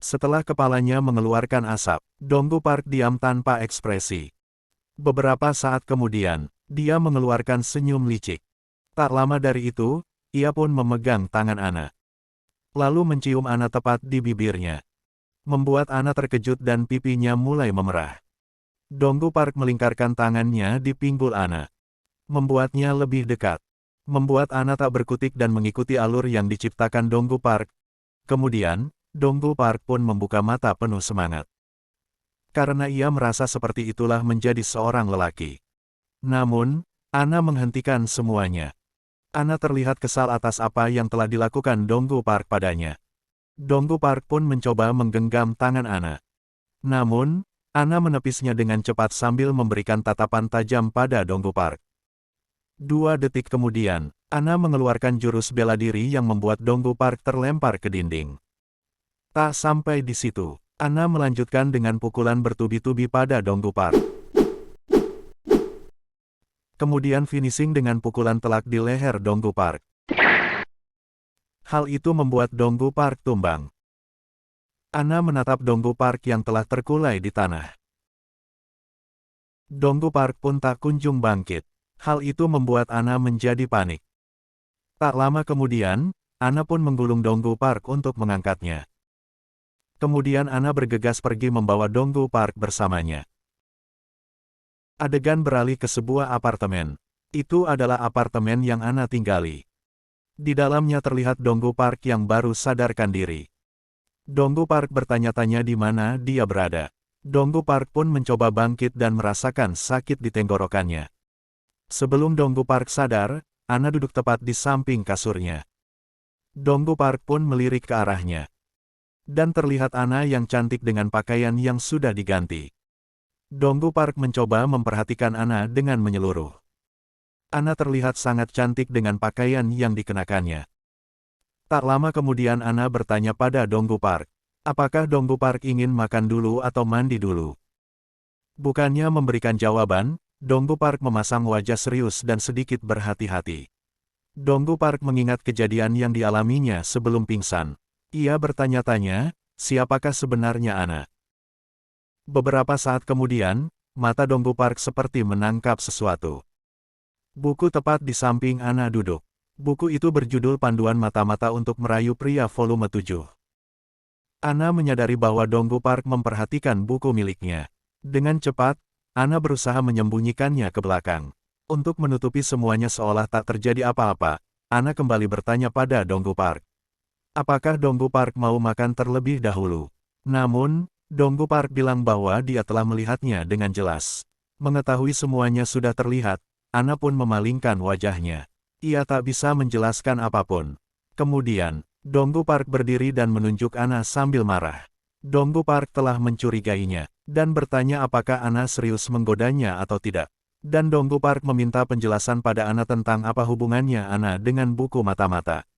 Setelah kepalanya mengeluarkan asap, Donggu Park diam tanpa ekspresi. Beberapa saat kemudian, dia mengeluarkan senyum licik. Tak lama dari itu, ia pun memegang tangan Ana. Lalu mencium Ana tepat di bibirnya. Membuat Ana terkejut dan pipinya mulai memerah. Donggu Park melingkarkan tangannya di pinggul Ana. Membuatnya lebih dekat. Membuat Ana tak berkutik dan mengikuti alur yang diciptakan Donggu Park. Kemudian, Donggu Park pun membuka mata penuh semangat. Karena ia merasa seperti itulah menjadi seorang lelaki. Namun, Ana menghentikan semuanya. Ana terlihat kesal atas apa yang telah dilakukan Donggu Park padanya. Donggu Park pun mencoba menggenggam tangan Ana. Namun, Ana menepisnya dengan cepat sambil memberikan tatapan tajam pada Donggu Park. 2 detik kemudian, Ana mengeluarkan jurus bela diri yang membuat Donggu Park terlempar ke dinding. Tak sampai di situ, Ana melanjutkan dengan pukulan bertubi-tubi pada Donggu Park. Kemudian finishing dengan pukulan telak di leher Donggu Park. Hal itu membuat Donggu Park tumbang. Ana menatap Donggu Park yang telah terkulai di tanah. Donggu Park pun tak kunjung bangkit. Hal itu membuat Ana menjadi panik. Tak lama kemudian, Ana pun menggulung Donggu Park untuk mengangkatnya. Kemudian Ana bergegas pergi membawa Donggu Park bersamanya. Adegan beralih ke sebuah apartemen. Itu adalah apartemen yang Ana tinggali. Di dalamnya terlihat Donggu Park yang baru sadarkan diri. Donggu Park bertanya-tanya di mana dia berada. Donggu Park pun mencoba bangkit dan merasakan sakit di tenggorokannya. Sebelum Donggu Park sadar, Ana duduk tepat di samping kasurnya. Donggu Park pun melirik ke arahnya. Dan terlihat Ana yang cantik dengan pakaian yang sudah diganti. Donggu Park mencoba memperhatikan Ana dengan menyeluruh. Ana terlihat sangat cantik dengan pakaian yang dikenakannya. Tak lama kemudian Ana bertanya pada Donggu Park, apakah Donggu Park ingin makan dulu atau mandi dulu? Bukannya memberikan jawaban, Donggu Park memasang wajah serius dan sedikit berhati-hati. Donggu Park mengingat kejadian yang dialaminya sebelum pingsan. Ia bertanya-tanya, siapakah sebenarnya Ana? Beberapa saat kemudian, mata Donggu Park seperti menangkap sesuatu. Buku tepat di samping Ana duduk. Buku itu berjudul Panduan Mata-Mata untuk Merayu Pria Volume 7. Ana menyadari bahwa Donggu Park memperhatikan buku miliknya. Dengan cepat, Ana berusaha menyembunyikannya ke belakang. Untuk menutupi semuanya seolah tak terjadi apa-apa, Ana kembali bertanya pada Donggu Park. Apakah Donggu Park mau makan terlebih dahulu? Namun, Donggu Park bilang bahwa dia telah melihatnya dengan jelas. Mengetahui semuanya sudah terlihat, Ana pun memalingkan wajahnya. Ia tak bisa menjelaskan apapun. Kemudian, Donggu Park berdiri dan menunjuk Ana sambil marah. Donggu Park telah mencurigainya, dan bertanya apakah Ana serius menggodanya atau tidak. Dan Donggu Park meminta penjelasan pada Ana tentang apa hubungannya Ana dengan buku mata-mata.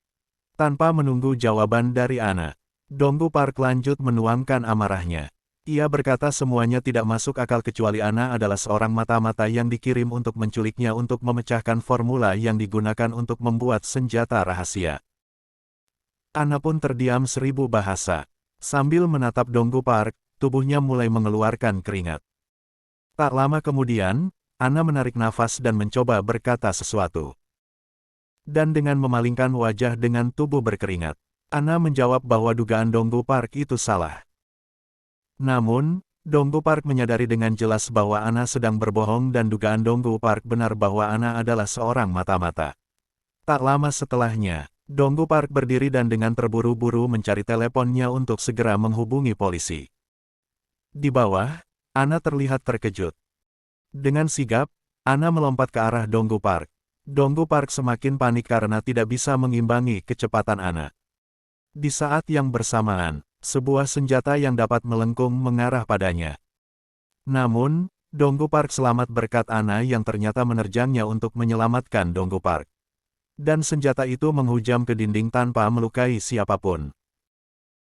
Tanpa menunggu jawaban dari Ana, Donggu Park lanjut menuangkan amarahnya. Ia berkata semuanya tidak masuk akal kecuali Ana adalah seorang mata-mata yang dikirim untuk menculiknya untuk memecahkan formula yang digunakan untuk membuat senjata rahasia. Ana pun terdiam 1000 bahasa. Sambil menatap Donggu Park, tubuhnya mulai mengeluarkan keringat. Tak lama kemudian, Ana menarik nafas dan mencoba berkata sesuatu. Dan dengan memalingkan wajah dengan tubuh berkeringat, Ana menjawab bahwa dugaan Donggu Park itu salah. Namun, Donggu Park menyadari dengan jelas bahwa Ana sedang berbohong dan dugaan Donggu Park benar bahwa Ana adalah seorang mata-mata. Tak lama setelahnya, Donggu Park berdiri dan dengan terburu-buru mencari teleponnya untuk segera menghubungi polisi. Di bawah, Ana terlihat terkejut. Dengan sigap, Ana melompat ke arah Donggu Park. Donggu Park semakin panik karena tidak bisa mengimbangi kecepatan Ana. Di saat yang bersamaan, sebuah senjata yang dapat melengkung mengarah padanya. Namun, Donggu Park selamat berkat Ana yang ternyata menerjangnya untuk menyelamatkan Donggu Park. Dan senjata itu menghujam ke dinding tanpa melukai siapapun.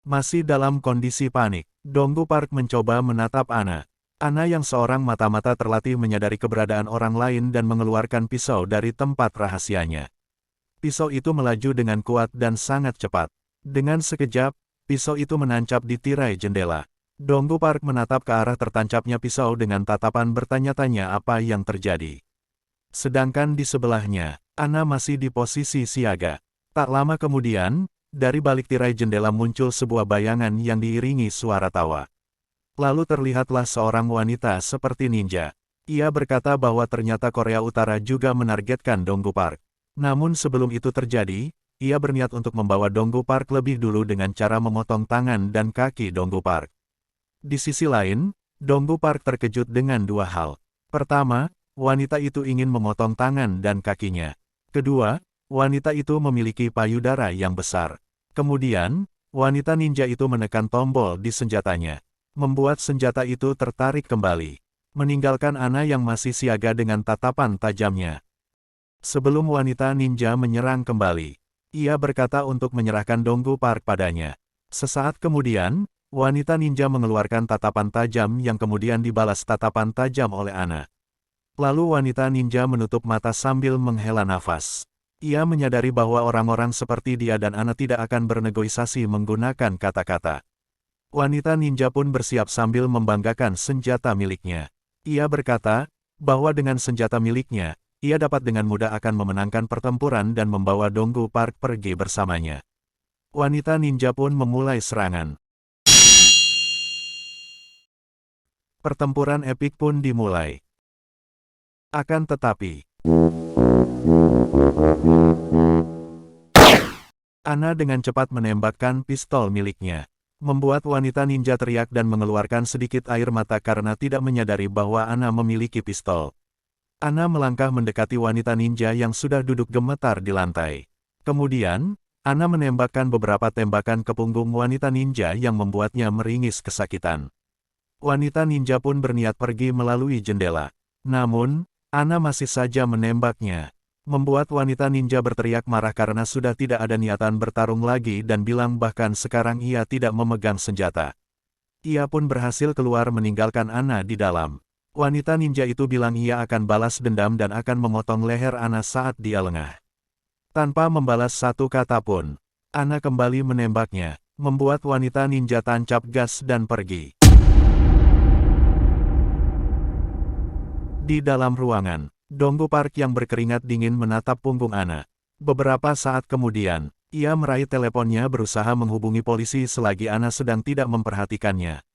Masih dalam kondisi panik, Donggu Park mencoba menatap Ana. Ana yang seorang mata-mata terlatih menyadari keberadaan orang lain dan mengeluarkan pisau dari tempat rahasianya. Pisau itu melaju dengan kuat dan sangat cepat. Dengan sekejap, Pisau itu menancap di tirai jendela. Donggu Park menatap ke arah tertancapnya pisau dengan tatapan bertanya-tanya apa yang terjadi. Sedangkan di sebelahnya, Ana masih di posisi siaga. Tak lama kemudian, dari balik tirai jendela muncul sebuah bayangan yang diiringi suara tawa. Lalu terlihatlah seorang wanita seperti ninja. Ia berkata bahwa ternyata Korea Utara juga menargetkan Donggu Park. Namun sebelum itu terjadi, ia berniat untuk membawa Donggu Park lebih dulu dengan cara memotong tangan dan kaki Donggu Park. Di sisi lain, Donggu Park terkejut dengan dua hal. Pertama, wanita itu ingin memotong tangan dan kakinya. Kedua, wanita itu memiliki payudara yang besar. Kemudian, wanita ninja itu menekan tombol di senjatanya, membuat senjata itu tertarik kembali, meninggalkan Ana yang masih siaga dengan tatapan tajamnya. Sebelum wanita ninja menyerang kembali, ia berkata untuk menyerahkan Donggu Park padanya. Sesaat kemudian, wanita ninja mengeluarkan tatapan tajam yang kemudian dibalas tatapan tajam oleh Ana. Lalu wanita ninja menutup mata sambil menghela nafas. Ia menyadari bahwa orang-orang seperti dia dan Ana tidak akan bernegosiasi menggunakan kata-kata. Wanita ninja pun bersiap sambil membanggakan senjata miliknya. Ia berkata bahwa dengan senjata miliknya, ia dapat dengan mudah akan memenangkan pertempuran dan membawa Donggu Park pergi bersamanya. Wanita ninja pun memulai serangan. Pertempuran epik pun dimulai. Akan tetapi, Ana dengan cepat menembakkan pistol miliknya, membuat wanita ninja teriak dan mengeluarkan sedikit air mata karena tidak menyadari bahwa Ana memiliki pistol. Ana melangkah mendekati wanita ninja yang sudah duduk gemetar di lantai. Kemudian, Ana menembakkan beberapa tembakan ke punggung wanita ninja yang membuatnya meringis kesakitan. Wanita ninja pun berniat pergi melalui jendela. Namun, Ana masih saja menembaknya, membuat wanita ninja berteriak marah karena sudah tidak ada niatan bertarung lagi dan bilang bahkan sekarang ia tidak memegang senjata. Ia pun berhasil keluar meninggalkan Ana di dalam. Wanita ninja itu bilang ia akan balas dendam dan akan memotong leher Ana saat dia lengah. Tanpa membalas satu kata pun, Ana kembali menembaknya, membuat wanita ninja tancap gas dan pergi. Di dalam ruangan, Donggu Park yang berkeringat dingin menatap punggung Ana. Beberapa saat kemudian, ia meraih teleponnya berusaha menghubungi polisi selagi Ana sedang tidak memperhatikannya.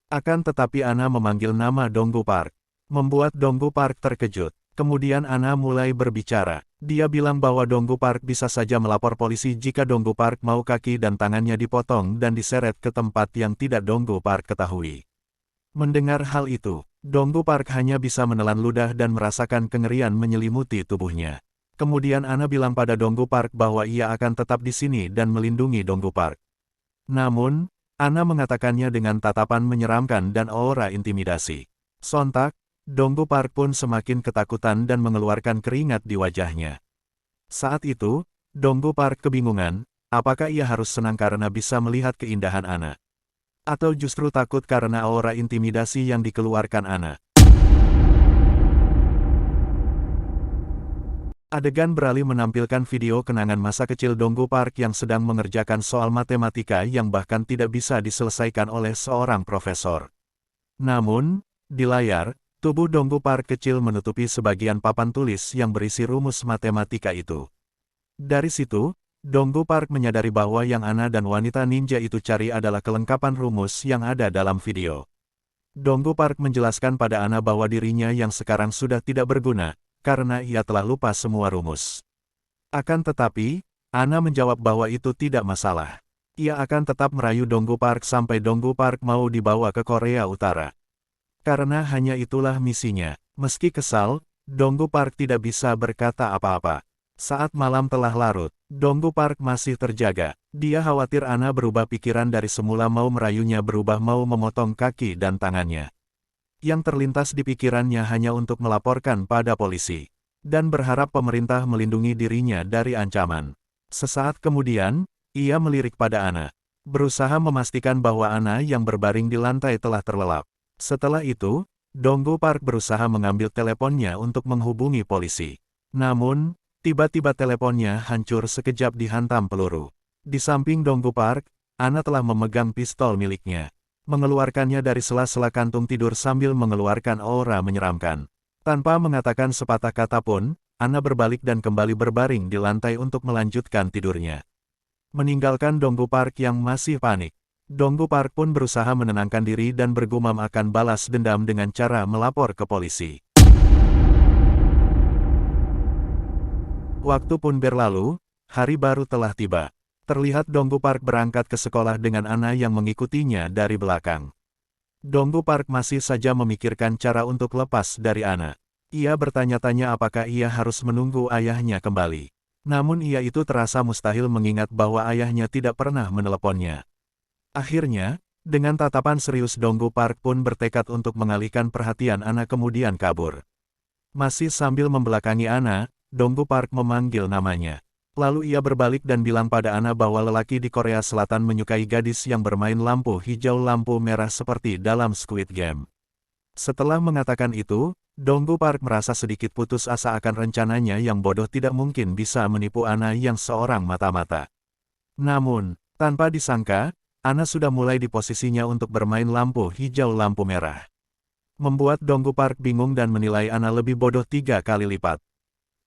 Akan tetapi Ana memanggil nama Donggu Park, membuat Donggu Park terkejut. Kemudian Ana mulai berbicara. Dia bilang bahwa Donggu Park bisa saja melapor polisi jika Donggu Park mau kaki dan tangannya dipotong dan diseret ke tempat yang tidak Donggu Park ketahui. Mendengar hal itu, Donggu Park hanya bisa menelan ludah dan merasakan kengerian menyelimuti tubuhnya. Kemudian Ana bilang pada Donggu Park bahwa ia akan tetap di sini dan melindungi Donggu Park. Namun, Ana mengatakannya dengan tatapan menyeramkan dan aura intimidasi. Sontak, Donggu Park pun semakin ketakutan dan mengeluarkan keringat di wajahnya. Saat itu, Donggu Park kebingungan, apakah ia harus senang karena bisa melihat keindahan Ana? Atau justru takut karena aura intimidasi yang dikeluarkan Ana. Adegan beralih menampilkan video kenangan masa kecil Donggu Park yang sedang mengerjakan soal matematika yang bahkan tidak bisa diselesaikan oleh seorang profesor. Namun, di layar, tubuh Donggu Park kecil menutupi sebagian papan tulis yang berisi rumus matematika itu. Dari situ, Donggu Park menyadari bahwa yang Ana dan wanita ninja itu cari adalah kelengkapan rumus yang ada dalam video. Donggu Park menjelaskan pada Ana bahwa dirinya yang sekarang sudah tidak berguna, karena ia telah lupa semua rumus. Akan tetapi, Ana menjawab bahwa itu tidak masalah. Ia akan tetap merayu Donggu Park sampai Donggu Park mau dibawa ke Korea Utara. Karena hanya itulah misinya. Meski kesal, Donggu Park tidak bisa berkata apa-apa. Saat malam telah larut, Donggu Park masih terjaga. Dia khawatir Ana berubah pikiran dari semula mau merayunya berubah mau memotong kaki dan tangannya. Yang terlintas di pikirannya hanya untuk melaporkan pada polisi. Dan berharap pemerintah melindungi dirinya dari ancaman. Sesaat kemudian, ia melirik pada Ana. Berusaha memastikan bahwa Ana yang berbaring di lantai telah terlelap. Setelah itu, Donggu Park berusaha mengambil teleponnya untuk menghubungi polisi. Namun, tiba-tiba teleponnya hancur sekejap dihantam peluru. Di samping Donggu Park, Ana telah memegang pistol miliknya. Mengeluarkannya dari sela-sela kantung tidur sambil mengeluarkan aura menyeramkan. Tanpa mengatakan sepatah kata pun, Ana berbalik dan kembali berbaring di lantai untuk melanjutkan tidurnya. Meninggalkan Donggu Park yang masih panik. Donggu Park pun berusaha menenangkan diri dan bergumam akan balas dendam dengan cara melapor ke polisi. Waktu pun berlalu, hari baru telah tiba. Terlihat Donggu Park berangkat ke sekolah dengan Ana yang mengikutinya dari belakang. Donggu Park masih saja memikirkan cara untuk lepas dari Ana. Ia bertanya-tanya apakah ia harus menunggu ayahnya kembali. Namun ia itu terasa mustahil mengingat bahwa ayahnya tidak pernah meneleponnya. Akhirnya, dengan tatapan serius Donggu Park pun bertekad untuk mengalihkan perhatian Ana kemudian kabur. Masih sambil membelakangi Ana, Donggu Park memanggil namanya. Lalu ia berbalik dan bilang pada Ana bahwa lelaki di Korea Selatan menyukai gadis yang bermain lampu hijau lampu merah seperti dalam Squid Game. Setelah mengatakan itu, Donggu Park merasa sedikit putus asa akan rencananya yang bodoh tidak mungkin bisa menipu Ana yang seorang mata-mata. Namun, tanpa disangka, Ana sudah mulai di posisinya untuk bermain lampu hijau lampu merah. Membuat Donggu Park bingung dan menilai Ana lebih bodoh 3 kali lipat.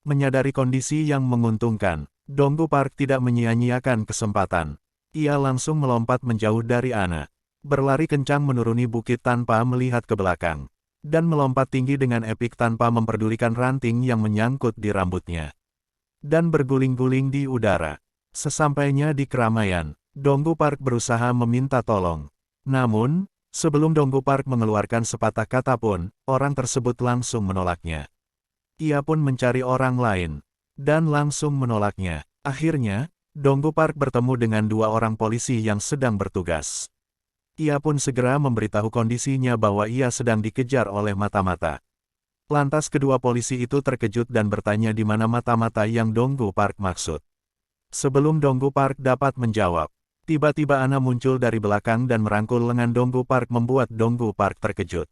Menyadari kondisi yang menguntungkan, Donggu Park tidak menyia-nyiakan kesempatan. Ia langsung melompat menjauh dari Ana. Berlari kencang menuruni bukit tanpa melihat ke belakang. Dan melompat tinggi dengan epik tanpa memperdulikan ranting yang menyangkut di rambutnya. Dan berguling-guling di udara. Sesampainya di keramaian, Donggu Park berusaha meminta tolong. Namun, sebelum Donggu Park mengeluarkan sepatah kata pun, orang tersebut langsung menolaknya. Ia pun mencari orang lain. Dan langsung menolaknya. Akhirnya, Donggu Park bertemu dengan 2 orang polisi yang sedang bertugas. Ia pun segera memberitahu kondisinya bahwa ia sedang dikejar oleh mata-mata. Lantas kedua polisi itu terkejut dan bertanya di mana mata-mata yang Donggu Park maksud. Sebelum Donggu Park dapat menjawab, tiba-tiba Ana muncul dari belakang dan merangkul lengan Donggu Park membuat Donggu Park terkejut.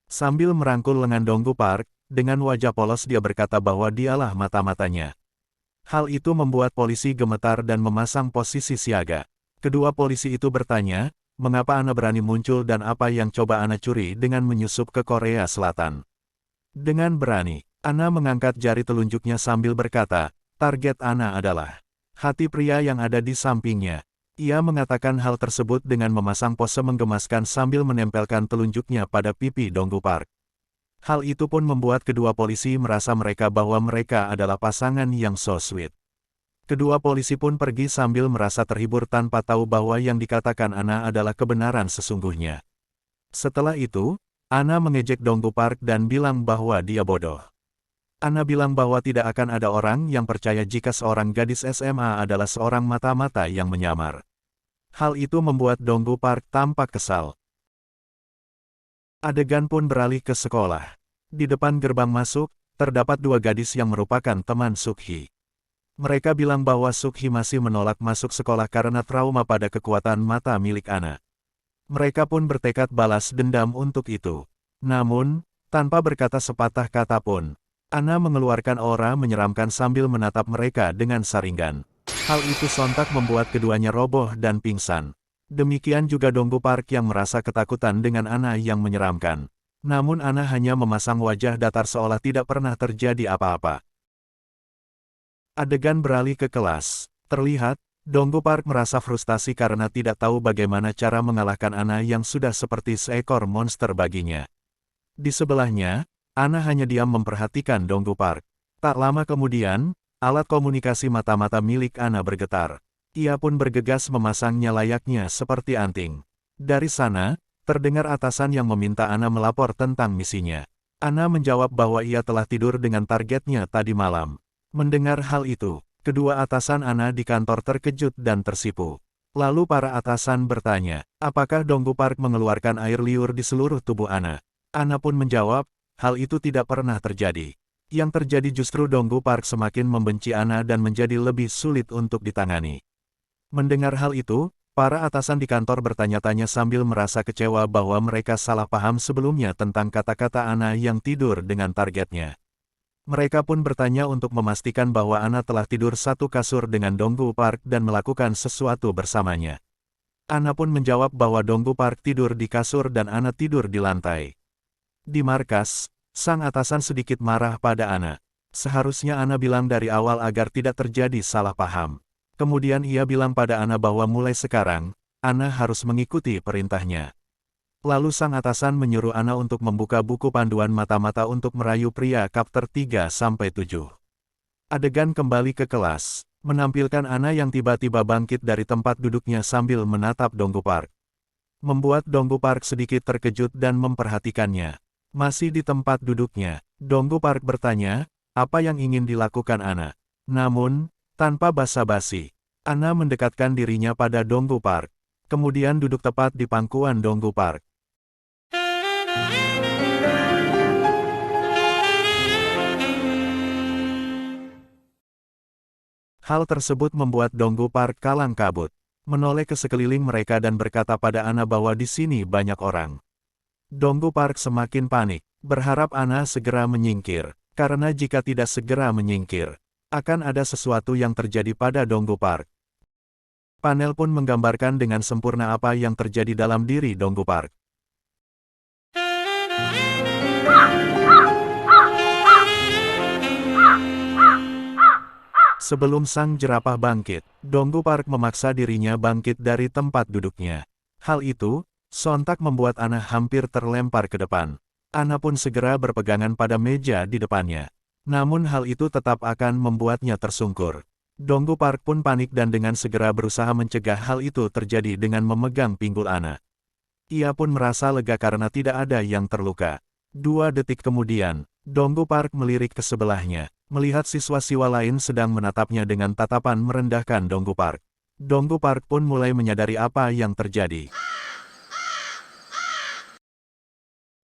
Sambil merangkul lengan Donggu Park, dengan wajah polos dia berkata bahwa dialah mata-matanya. Hal itu membuat polisi gemetar dan memasang posisi siaga. Kedua polisi itu bertanya, mengapa Ana berani muncul dan apa yang coba Ana curi dengan menyusup ke Korea Selatan. Dengan berani, Ana mengangkat jari telunjuknya sambil berkata, target Ana adalah hati pria yang ada di sampingnya. Ia mengatakan hal tersebut dengan memasang pose menggemaskan sambil menempelkan telunjuknya pada pipi Donggu Park. Hal itu pun membuat kedua polisi merasa mereka bahwa mereka adalah pasangan yang so sweet. Kedua polisi pun pergi sambil merasa terhibur tanpa tahu bahwa yang dikatakan Ana adalah kebenaran sesungguhnya. Setelah itu, Ana mengejek Donggu Park dan bilang bahwa dia bodoh. Ana bilang bahwa tidak akan ada orang yang percaya jika seorang gadis SMA adalah seorang mata-mata yang menyamar. Hal itu membuat Donggu Park tampak kesal. Adegan pun beralih ke sekolah. Di depan gerbang masuk, terdapat 2 gadis yang merupakan teman Sukhi. Mereka bilang bahwa Sukhi masih menolak masuk sekolah karena trauma pada kekuatan mata milik Ana. Mereka pun bertekad balas dendam untuk itu. Namun, tanpa berkata sepatah kata pun, Ana mengeluarkan aura menyeramkan sambil menatap mereka dengan saringan. Hal itu sontak membuat keduanya roboh dan pingsan. Demikian juga Donggu Park yang merasa ketakutan dengan Ana yang menyeramkan. Namun Ana hanya memasang wajah datar seolah tidak pernah terjadi apa-apa. Adegan beralih ke kelas. Terlihat, Donggu Park merasa frustasi karena tidak tahu bagaimana cara mengalahkan Ana yang sudah seperti seekor monster baginya. Di sebelahnya, Ana hanya diam memperhatikan Donggu Park. Tak lama kemudian, alat komunikasi mata-mata milik Ana bergetar. Ia pun bergegas memasangnya layaknya seperti anting. Dari sana, terdengar atasan yang meminta Ana melapor tentang misinya. Ana menjawab bahwa ia telah tidur dengan targetnya tadi malam. Mendengar hal itu, kedua atasan Ana di kantor terkejut dan tersipu. Lalu para atasan bertanya, apakah Donggu Park mengeluarkan air liur di seluruh tubuh Ana? Ana pun menjawab, hal itu tidak pernah terjadi. Yang terjadi justru Donggu Park semakin membenci Ana dan menjadi lebih sulit untuk ditangani. Mendengar hal itu, para atasan di kantor bertanya-tanya sambil merasa kecewa bahwa mereka salah paham sebelumnya tentang kata-kata Ana yang tidur dengan targetnya. Mereka pun bertanya untuk memastikan bahwa Ana telah tidur satu kasur dengan Donggu Park dan melakukan sesuatu bersamanya. Ana pun menjawab bahwa Donggu Park tidur di kasur dan Ana tidur di lantai. Di markas, sang atasan sedikit marah pada Ana. Seharusnya Ana bilang dari awal agar tidak terjadi salah paham. Kemudian ia bilang pada Ana bahwa mulai sekarang, Ana harus mengikuti perintahnya. Lalu sang atasan menyuruh Ana untuk membuka buku panduan mata-mata untuk merayu pria chapter 3-7. Adegan kembali ke kelas, menampilkan Ana yang tiba-tiba bangkit dari tempat duduknya sambil menatap Donggu Park. Membuat Donggu Park sedikit terkejut dan memperhatikannya. Masih di tempat duduknya, Donggu Park bertanya, apa yang ingin dilakukan Ana. Namun, tanpa basa-basi, Ana mendekatkan dirinya pada Donggu Park. Kemudian duduk tepat di pangkuan Donggu Park. Hal tersebut membuat Donggu Park kalang kabut, menoleh ke sekeliling mereka dan berkata pada Ana bahwa di sini banyak orang. Donggu Park semakin panik, berharap Ana segera menyingkir, karena jika tidak segera menyingkir, akan ada sesuatu yang terjadi pada Donggu Park. Panel pun menggambarkan dengan sempurna apa yang terjadi dalam diri Donggu Park. Sebelum sang jerapah bangkit, Donggu Park memaksa dirinya bangkit dari tempat duduknya. Hal itu, sontak membuat Ana hampir terlempar ke depan. Ana pun segera berpegangan pada meja di depannya. Namun hal itu tetap akan membuatnya tersungkur. Donggu Park pun panik dan dengan segera berusaha mencegah hal itu terjadi dengan memegang pinggul Ana. Ia pun merasa lega karena tidak ada yang terluka. 2 detik kemudian, Donggu Park melirik ke sebelahnya, melihat siswa-siswa lain sedang menatapnya dengan tatapan merendahkan Donggu Park. Donggu Park pun mulai menyadari apa yang terjadi.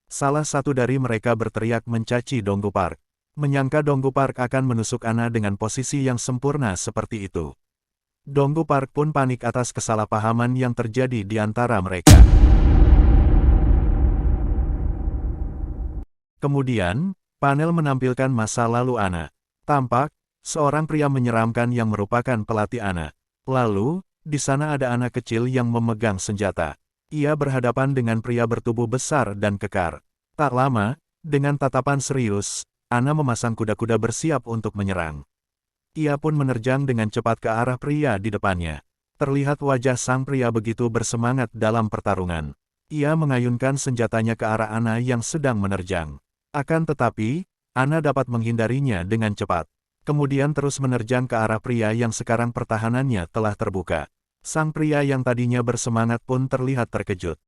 Salah satu dari mereka berteriak mencaci Donggu Park. Menyangka Donggu Park akan menusuk Ana dengan posisi yang sempurna seperti itu. Donggu Park pun panik atas kesalahpahaman yang terjadi di antara mereka. Kemudian, panel menampilkan masa lalu Ana. Tampak, seorang pria menyeramkan yang merupakan pelatih Ana. Lalu, di sana ada anak kecil yang memegang senjata. Ia berhadapan dengan pria bertubuh besar dan kekar. Tak lama, dengan tatapan serius, Ana memasang kuda-kuda bersiap untuk menyerang. Ia pun menerjang dengan cepat ke arah pria di depannya. Terlihat wajah sang pria begitu bersemangat dalam pertarungan. Ia mengayunkan senjatanya ke arah Ana yang sedang menerjang. Akan tetapi, Ana dapat menghindarinya dengan cepat. Kemudian terus menerjang ke arah pria yang sekarang pertahanannya telah terbuka. Sang pria yang tadinya bersemangat pun terlihat terkejut.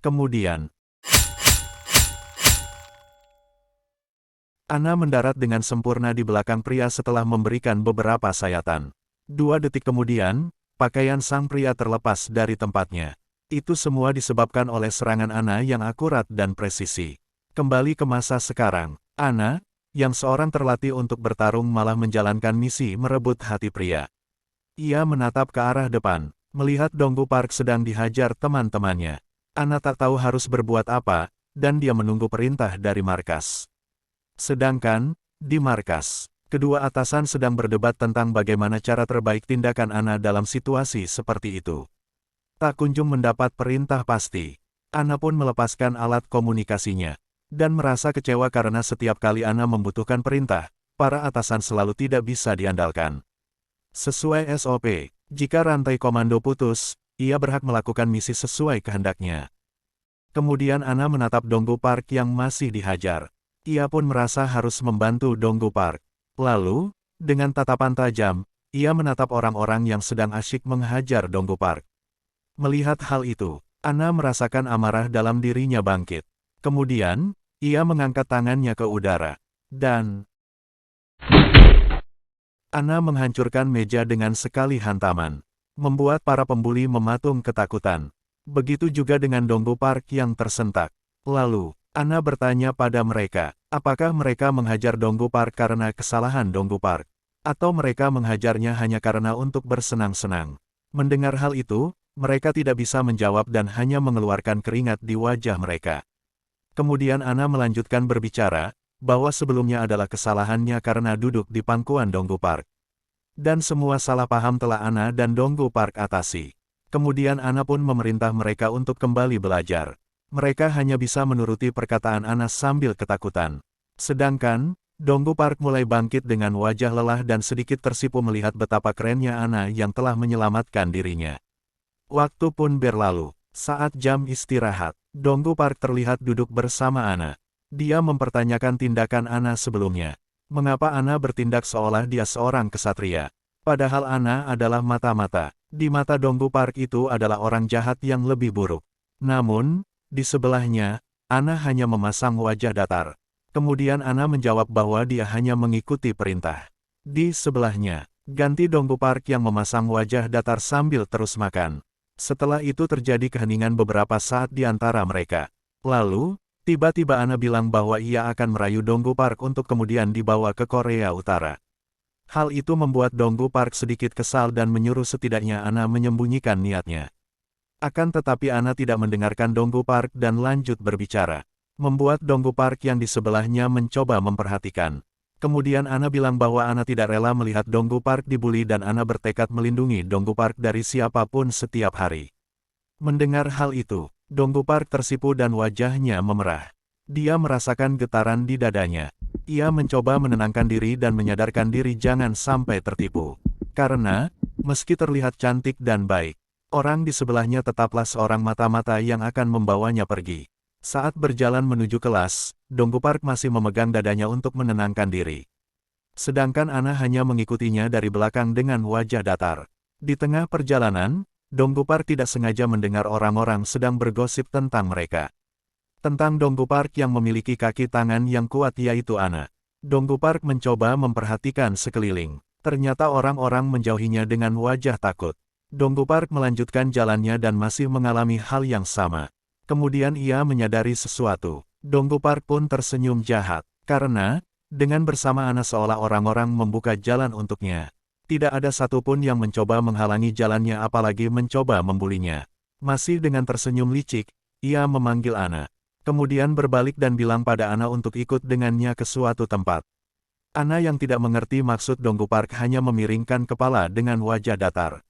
Kemudian, Ana mendarat dengan sempurna di belakang pria setelah memberikan beberapa sayatan. 2 detik kemudian, pakaian sang pria terlepas dari tempatnya. Itu semua disebabkan oleh serangan Ana yang akurat dan presisi. Kembali ke masa sekarang, Ana, yang seorang terlatih untuk bertarung malah menjalankan misi merebut hati pria. Ia menatap ke arah depan, melihat Donggu Park sedang dihajar teman-temannya. Ana tak tahu harus berbuat apa, dan dia menunggu perintah dari markas. Sedangkan, di markas, kedua atasan sedang berdebat tentang bagaimana cara terbaik tindakan Ana dalam situasi seperti itu. Tak kunjung mendapat perintah pasti. Ana pun melepaskan alat komunikasinya. Dan merasa kecewa karena setiap kali Ana membutuhkan perintah, para atasan selalu tidak bisa diandalkan. Sesuai SOP, jika rantai komando putus, ia berhak melakukan misi sesuai kehendaknya. Kemudian Ana menatap Donggu Park yang masih dihajar. Ia pun merasa harus membantu Donggu Park. Lalu, dengan tatapan tajam, ia menatap orang-orang yang sedang asyik menghajar Donggu Park. Melihat hal itu, Ana merasakan amarah dalam dirinya bangkit. Kemudian, ia mengangkat tangannya ke udara. Dan Ana menghancurkan meja dengan sekali hantaman. Membuat para pembuli mematung ketakutan. Begitu juga dengan Donggu Park yang tersentak. Lalu, Ana bertanya pada mereka, apakah mereka menghajar Donggu Park karena kesalahan Donggu Park? Atau mereka menghajarnya hanya karena untuk bersenang-senang? Mendengar hal itu, mereka tidak bisa menjawab dan hanya mengeluarkan keringat di wajah mereka. Kemudian Ana melanjutkan berbicara, bahwa sebelumnya adalah kesalahannya karena duduk di pangkuan Donggu Park. Dan semua salah paham telah Ana dan Donggu Park atasi. Kemudian Ana pun memerintah mereka untuk kembali belajar. Mereka hanya bisa menuruti perkataan Ana sambil ketakutan. Sedangkan, Donggu Park mulai bangkit dengan wajah lelah dan sedikit tersipu melihat betapa kerennya Ana yang telah menyelamatkan dirinya. Waktu pun berlalu. Saat jam istirahat, Donggu Park terlihat duduk bersama Ana. Dia mempertanyakan tindakan Ana sebelumnya. Mengapa Ana bertindak seolah dia seorang kesatria? Padahal Ana adalah mata-mata. Di mata Donggu Park itu adalah orang jahat yang lebih buruk. Namun, di sebelahnya, Ana hanya memasang wajah datar. Kemudian Ana menjawab bahwa dia hanya mengikuti perintah. Di sebelahnya, ganti Donggu Park yang memasang wajah datar sambil terus makan. Setelah itu terjadi keheningan beberapa saat di antara mereka. Lalu, tiba-tiba Ana bilang bahwa ia akan merayu Donggu Park untuk kemudian dibawa ke Korea Utara. Hal itu membuat Donggu Park sedikit kesal dan menyuruh setidaknya Ana menyembunyikan niatnya. Akan tetapi Ana tidak mendengarkan Donggu Park dan lanjut berbicara. Membuat Donggu Park yang di sebelahnya mencoba memperhatikan. Kemudian Ana bilang bahwa Ana tidak rela melihat Donggu Park dibully dan Ana bertekad melindungi Donggu Park dari siapapun setiap hari. Mendengar hal itu, Donggu Park tersipu dan wajahnya memerah. Dia merasakan getaran di dadanya. Ia mencoba menenangkan diri dan menyadarkan diri jangan sampai tertipu. Karena, meski terlihat cantik dan baik, orang di sebelahnya tetaplah seorang mata-mata yang akan membawanya pergi. Saat berjalan menuju kelas, Donggu Park masih memegang dadanya untuk menenangkan diri. Sedangkan Ana hanya mengikutinya dari belakang dengan wajah datar. Di tengah perjalanan, Donggu Park tidak sengaja mendengar orang-orang sedang bergosip tentang mereka. Tentang Donggu Park yang memiliki kaki tangan yang kuat yaitu Ana. Donggu Park mencoba memperhatikan sekeliling. Ternyata orang-orang menjauhinya dengan wajah takut. Donggu Park melanjutkan jalannya dan masih mengalami hal yang sama. Kemudian ia menyadari sesuatu. Donggu Park pun tersenyum jahat. Karena, dengan bersama Ana seolah orang-orang membuka jalan untuknya. Tidak ada satupun yang mencoba menghalangi jalannya apalagi mencoba membulinya. Masih dengan tersenyum licik, ia memanggil Ana. Kemudian berbalik dan bilang pada Ana untuk ikut dengannya ke suatu tempat. Ana yang tidak mengerti maksud Donggu Park hanya memiringkan kepala dengan wajah datar.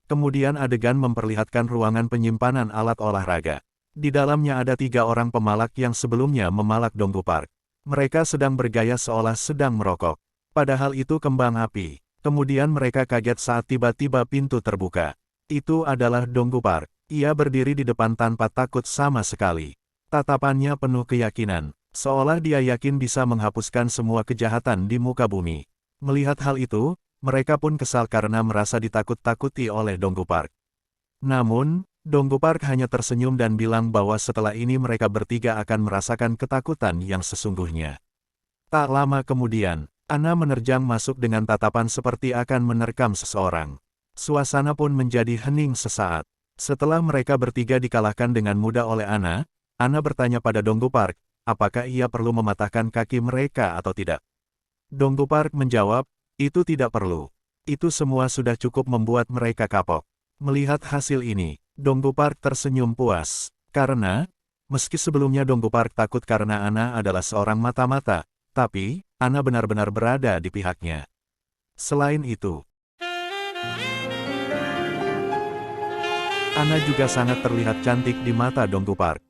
Kemudian adegan memperlihatkan ruangan penyimpanan alat olahraga. Di dalamnya ada 3 orang pemalak yang sebelumnya memalak Donggu Park. Mereka sedang bergaya seolah sedang merokok. Padahal itu kembang api. Kemudian mereka kaget saat tiba-tiba pintu terbuka. Itu adalah Donggu Park. Ia berdiri di depan tanpa takut sama sekali. Tatapannya penuh keyakinan, seolah dia yakin bisa menghapuskan semua kejahatan di muka bumi. Melihat hal itu, mereka pun kesal karena merasa ditakut-takuti oleh Donggu Park. Namun, Donggu Park hanya tersenyum dan bilang bahwa setelah ini mereka bertiga akan merasakan ketakutan yang sesungguhnya. Tak lama kemudian, Ana menerjang masuk dengan tatapan seperti akan menerkam seseorang. Suasana pun menjadi hening sesaat. Setelah mereka bertiga dikalahkan dengan mudah oleh Ana bertanya pada Donggu Park, apakah ia perlu mematahkan kaki mereka atau tidak. Donggu Park menjawab, itu tidak perlu. Itu semua sudah cukup membuat mereka kapok. Melihat hasil ini, Donggu Park tersenyum puas. Karena, meski sebelumnya Donggu Park takut karena Ana adalah seorang mata-mata, tapi, Ana benar-benar berada di pihaknya. Selain itu, Ana juga sangat terlihat cantik di mata Donggu Park.